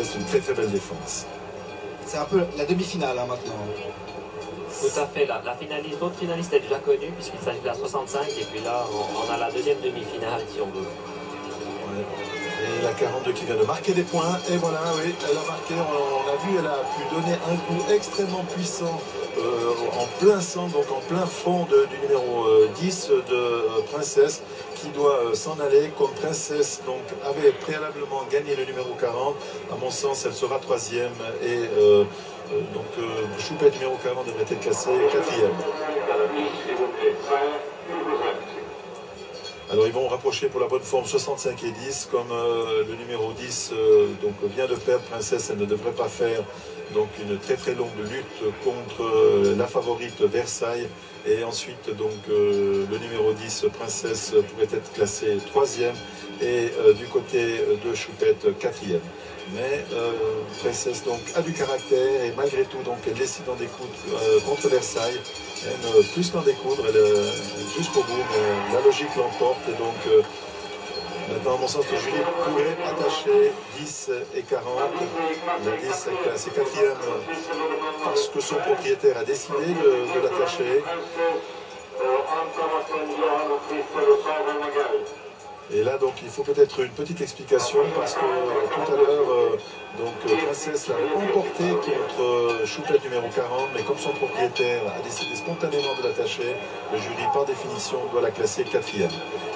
manifeste une très belle défense. C'est un peu la demi-finale hein, maintenant. Tout à fait, la finaliste, l'autre finaliste est déjà connue puisqu'il s'agit de la 65 et puis là on a la deuxième demi-finale si on veut. Ouais. Et la 42 qui vient de marquer des points, et voilà, oui, elle a marqué, on a vu, elle a pu donner un coup extrêmement puissant en plein centre, donc en plein fond du numéro 10 de Princesse, qui doit s'en aller comme Princesse, donc avait préalablement gagné le numéro 40. À mon sens, elle sera 3e et donc Choupette numéro 40 devrait être classé 4e. Alors ils vont rapprocher pour la bonne forme 65 et 10, comme le numéro 10 donc vient de perdre Princesse, elle ne devrait pas faire donc une très longue lutte contre la favorite Versailles. Et ensuite donc le numéro 10 Princesse pourrait être classé 3e et du côté de Choupette 4e. Mais Princesse donc a du caractère et malgré tout donc elle décide d'en découdre contre Versailles. Elle, plus qu'en découdre, elle jusqu'au bout, mais la logique l'emporte et donc maintenant à mon sens le jury pourrait attacher 10 et 40. La 10 est classée 4e parce que son propriétaire a décidé de l'attacher. Et là, donc, il faut peut-être une petite explication parce que tout à l'heure, Princesse l'a emporté contre Choupette numéro 40, mais comme son propriétaire a décidé spontanément de l'attacher, le jury, par définition, doit la classer 4e.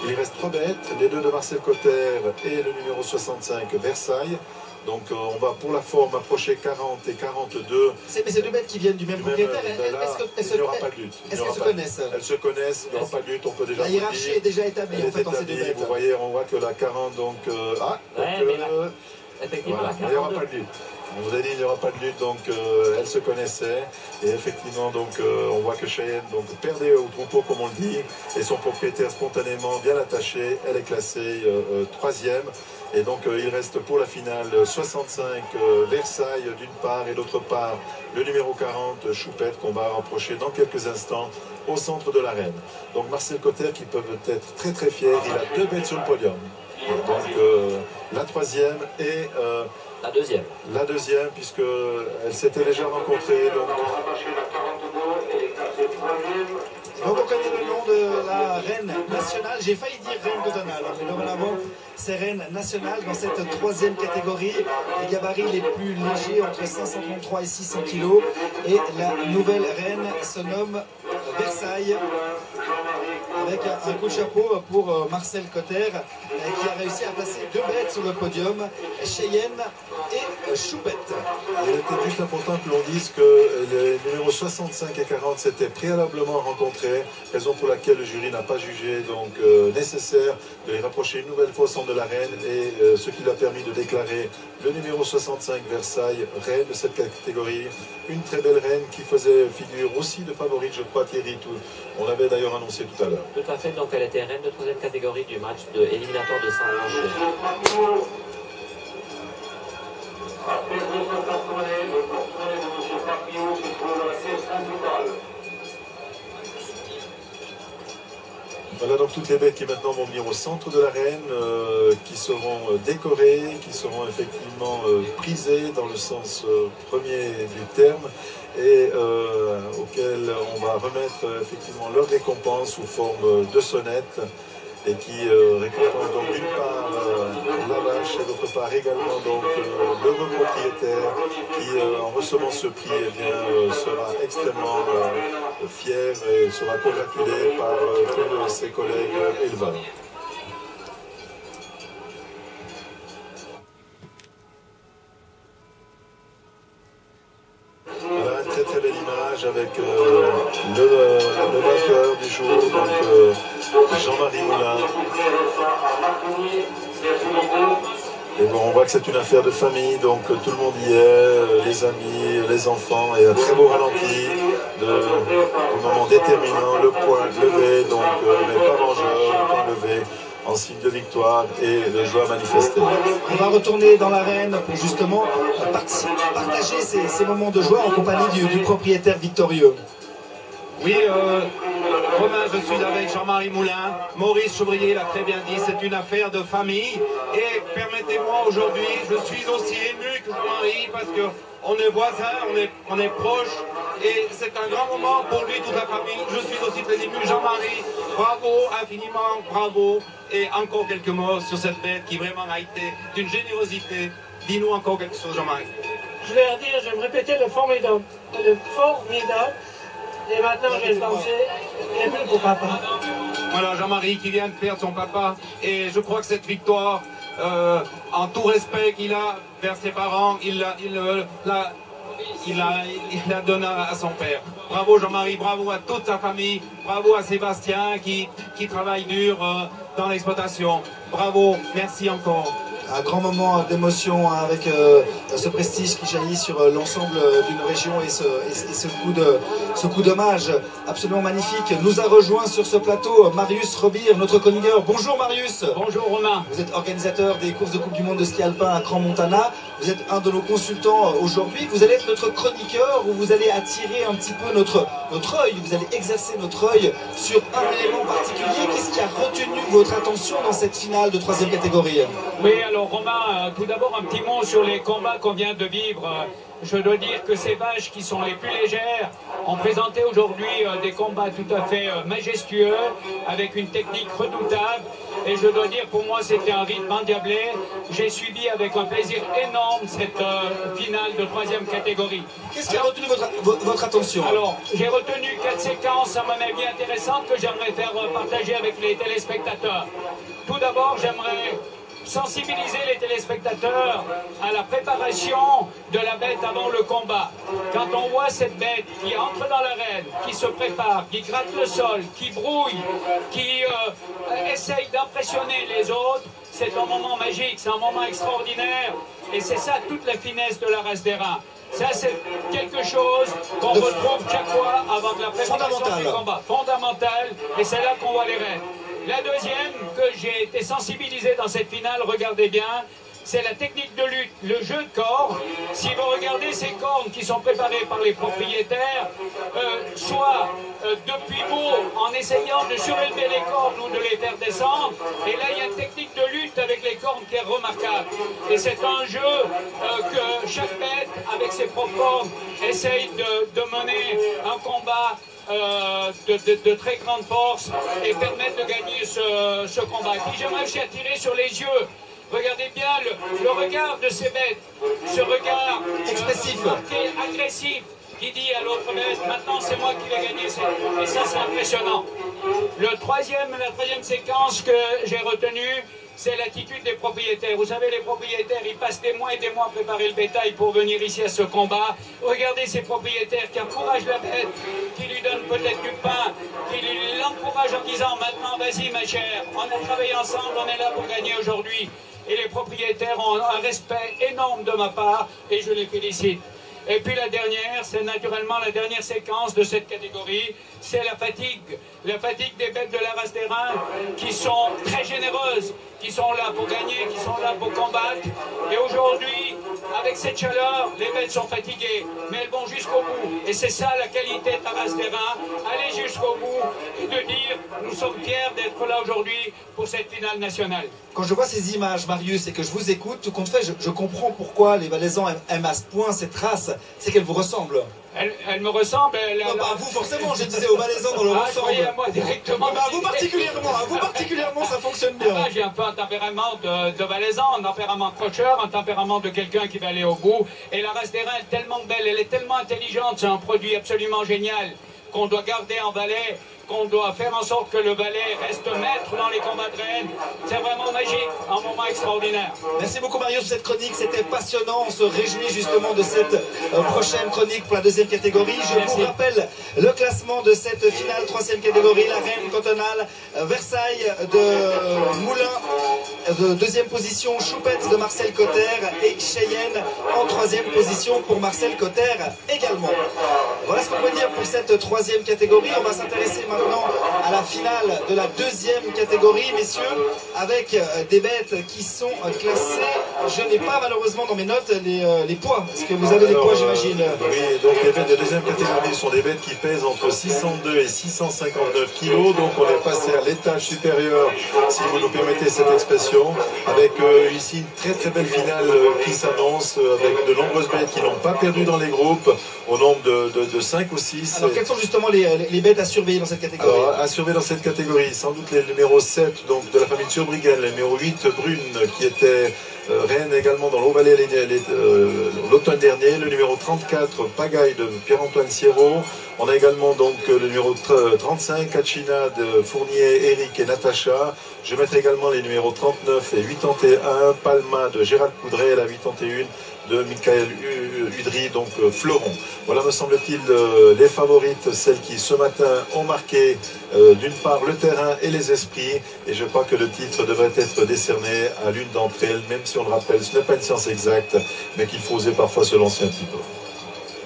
Il reste 3 bêtes, les 2 de Marcel Cotter et le numéro 65 Versailles. Donc on va pour la forme approcher 40 et 42. Mais ces 2 bêtes qui viennent du même propriétaire, il n'y aura pas de lutte. Est-ce qu'elles se connaissent? Elles se connaissent, il n'y aura pas de lutte, on peut déjà la hiérarchie est déjà établie en fait dans ces 2 bêtes. Vous voyez, on voit que la 40, donc... effectivement, voilà, il n'y aura pas de lutte. On vous a dit il n'y aura pas de lutte, donc elles se connaissaient. Et effectivement, donc on voit que Cheyenne donc, perdait au troupeau, comme on le dit, et son propriétaire spontanément bien attaché. Elle est classée 3e. Et donc il reste pour la finale 65 Versailles d'une part et d'autre part le numéro 40 Choupette qu'on va rapprocher dans quelques instants au centre de l'arène. Donc Marcel Cotter qui peut être très fier, il a 2 bêtes sur le podium. Donc la 3e et la deuxième puisqu'elle s'était déjà rencontrée. Donc on connaît le nom de la reine nationale, j'ai failli dire reine de Donald, mais dorénavant c'est reine nationale dans cette 3e catégorie, les gabarits les plus légers entre 533 et 600 kg, et la nouvelle reine se nomme Versailles, avec un coup de chapeau pour Marcel Cotter qui a réussi à placer 2 bêtes sur le podium, Cheyenne et Choupette. Il était juste important que l'on dise que les numéros 65 et 40 s'étaient préalablement rencontrés, raison pour laquelle le jury n'a pas jugé donc nécessaire de les rapprocher une nouvelle fois au centre de l'arène, et ce qui lui a permis de déclarer le numéro 65 Versailles reine de cette catégorie, une très belle reine qui faisait figure aussi de favorite, je crois, Thierry, on l'avait d'ailleurs annoncé tout à l'heure. Tout à fait, donc elle était reine de 3e catégorie du match éliminatoire de Saint-Roch. Voilà donc toutes les bêtes qui maintenant vont venir au centre de l'arène, qui seront décorées, qui seront effectivement prisées dans le sens premier du terme, et auxquelles on va remettre effectivement leur récompense sous forme de sonnettes, et qui récompense donc d'une part la vache et d'autre part également donc le propriétaire qui en recevant ce prix sera extrêmement fier et sera congratulé par tous ses collègues éleveurs. Voilà une très belle image avec le vainqueur du jour, donc Jean-Marie Moulin. Et bon, on voit que c'est une affaire de famille, donc tout le monde y est, les amis, les enfants, et un très beau ralenti du moment déterminant, le point levé, donc mais pas vengeur, le point levé en signe de victoire et de joie manifestée. On va retourner dans l'arène pour justement partager ces moments de joie en compagnie du propriétaire victorieux. Oui, Romain, je suis avec Jean-Marie Moulin. Maurice Chevrier l'a très bien dit, c'est une affaire de famille. Et permettez-moi aujourd'hui, je suis aussi ému que Jean-Marie parce que on est voisins, on est proches. Et c'est un grand moment pour lui, toute la famille. Je suis aussi très ému. Jean-Marie, bravo, infiniment, bravo. Et encore quelques mots sur cette bête qui vraiment a été d'une générosité. Dis-nous encore quelque chose, Jean-Marie. Je vais redire, je vais me répéter le formidable. Le formidable. Et maintenant, je vais lancer un peu pour papa. Voilà, Jean-Marie qui vient de perdre son papa. Et je crois que cette victoire, en tout respect qu'il a vers ses parents, il la donne à son père. Bravo Jean-Marie, bravo à toute sa famille, bravo à Sébastien qui travaille dur dans l'exploitation. Bravo, merci encore. Un grand moment d'émotion avec ce prestige qui jaillit sur l'ensemble d'une région et ce coup d'hommage absolument magnifique. Nous a rejoint sur ce plateau Marius Robir, notre chroniqueur. Bonjour Marius. Bonjour Romain. Vous êtes organisateur des courses de Coupe du Monde de ski alpin à Crans-Montana. Vous êtes un de nos consultants aujourd'hui. Vous allez être notre chroniqueur où vous allez attirer un petit peu notre œil. Vous allez exercer notre œil sur un élément particulier. Qu'est-ce qui a retenu votre attention dans cette finale de 3e catégorie? Oui, alors Romain, tout d'abord un petit mot sur les combats qu'on vient de vivre. Je dois dire que ces vaches qui sont les plus légères ont présenté aujourd'hui des combats tout à fait majestueux, avec une technique redoutable. Et je dois dire, pour moi, c'était un rythme endiablé. J'ai suivi avec un plaisir énorme cette finale de 3e catégorie. Qu'est-ce qui a retenu votre attention? Alors, j'ai retenu 4 séquences, à mon avis, intéressantes que j'aimerais faire partager avec les téléspectateurs. Tout d'abord, j'aimerais sensibiliser les téléspectateurs à la préparation de la bête avant le combat. Quand on voit cette bête qui entre dans l'arène, qui se prépare, qui gratte le sol, qui brouille, qui essaye d'impressionner les autres, c'est un moment magique, c'est un moment extraordinaire. Et c'est ça toute la finesse de la race des reins. Ça, c'est quelque chose qu'on retrouve chaque fois avant de la préparation du combat. Fondamental, et c'est là qu'on voit les reines. La deuxième que j'ai été sensibilisé dans cette finale, regardez bien, c'est la technique de lutte, le jeu de corps. Si vous regardez ces cornes qui sont préparées par les propriétaires, soit depuis haut en essayant de surélever les cornes ou de les faire descendre, et là il y a une technique de lutte avec les cornes qui est remarquable. Et c'est un jeu que chaque bête, avec ses propres cornes, essaye de mener un combat de très grande force et permettre de gagner ce combat. Et puis j'aimerais aussi attirer sur les yeux. Regardez bien le regard de ces bêtes, ce regard expressif, marqué, agressif, qui dit à l'autre bête, maintenant c'est moi qui vais gagner. Et ça c'est impressionnant. La troisième séquence que j'ai retenue, c'est l'attitude des propriétaires. Vous savez, les propriétaires, ils passent des mois et des mois à préparer le bétail pour venir ici à ce combat. Regardez ces propriétaires qui encouragent la bête, qui lui donnent peut-être du pain, qui l'encouragent en disant, maintenant vas-y ma chère, on a travaillé ensemble, on est là pour gagner aujourd'hui. Et les propriétaires ont un respect énorme de ma part et je les félicite. Et puis la dernière, c'est naturellement la dernière séquence de cette catégorie, c'est la fatigue. La fatigue des bêtes de la race des reins qui sont très généreuses, qui sont là pour gagner, qui sont là pour combattre. Et aujourd'hui, avec cette chaleur, les bêtes sont fatiguées, mais elles vont jusqu'au bout. Et c'est ça la qualité de la race des reins, aller jusqu'au bout et de dire, nous sommes fiers d'être là aujourd'hui pour cette finale nationale. Quand je vois ces images, Marius, et que je vous écoute, tout compte fait, je comprends pourquoi les Valaisans aiment à ce point cette race. C'est qu'elle vous ressemble. Elle me ressemble. Non, bah, à vous forcément, je disais aux Valaisans dans le ressemble. À moi directement. À vous particulièrement, ça fonctionne bien. J'ai un peu un tempérament de Valaisan, un tempérament crocheur, un tempérament de quelqu'un qui va aller au bout. Et la race des reins est tellement belle, elle est tellement intelligente, c'est un produit absolument génial qu'on doit garder en Valais, qu'on doit faire en sorte que le Valais reste maître dans les combats de reines. C'est vraiment magique, un moment extraordinaire. Merci beaucoup Marius pour cette chronique, c'était passionnant. On se réjouit justement de cette prochaine chronique pour la 2e catégorie. Je vous rappelle le classement de cette finale 3e catégorie, la reine cantonale, Versailles de Moulin, de 2e position, Choupette de Marcel Cotter et Cheyenne en 3e position pour Marcel Cotter également. Voilà ce qu'on peut dire pour cette 3e catégorie. On va s'intéresser maintenant à la finale de la deuxième catégorie, messieurs, avec des bêtes qui sont classées. Je n'ai pas malheureusement dans mes notes les poids. Est-ce que vous avez des poids, j'imagine? Oui, donc les bêtes de deuxième catégorie sont des bêtes qui pèsent entre 602 et 659 kilos. Donc on est passé à l'étage supérieur, si vous nous permettez cette expression, avec ici une très très belle finale qui s'annonce, avec de nombreuses bêtes qui n'ont pas perdu dans les groupes, au nombre de 5 ou 6. Alors quelles sont justement les bêtes à surveiller dans cette catégorie? Alors, à surveiller dans cette catégorie, sans doute les numéros 7 donc, de la famille Turbriggen, le numéro 8 Brune qui était reine également dans l'Eau-Vallée l'automne dernier, le numéro 34 Pagaille de Pierre-Antoine Sierrault. On a également donc le numéro 35 Kachina de Fournier, Eric et Natacha. Je mettrai également les numéros 39 et 81 Palma de Gérald Coudray et la 81 de Michael Udry, donc Fleuron. Voilà, me semble-t-il, les favorites, celles qui ce matin ont marqué d'une part le terrain et les esprits, et je crois que le titre devrait être décerné à l'une d'entre elles, même si on le rappelle, ce n'est pas une science exacte, mais qu'il faut oser parfois se lancer un petit peu.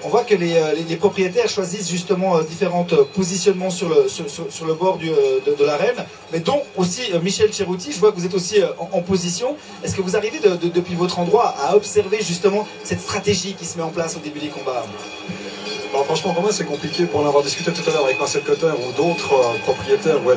On voit que les propriétaires choisissent justement différents positionnements sur le bord de l'arène, mais dont aussi Michel Cerutti. Je vois que vous êtes aussi en position. Est-ce que vous arrivez depuis votre endroit à observer justement cette stratégie qui se met en place au début des combats? Alors franchement, pour moi, c'est compliqué. Pour en avoir discuté tout à l'heure avec Marcel Cotter ou d'autres propriétaires ou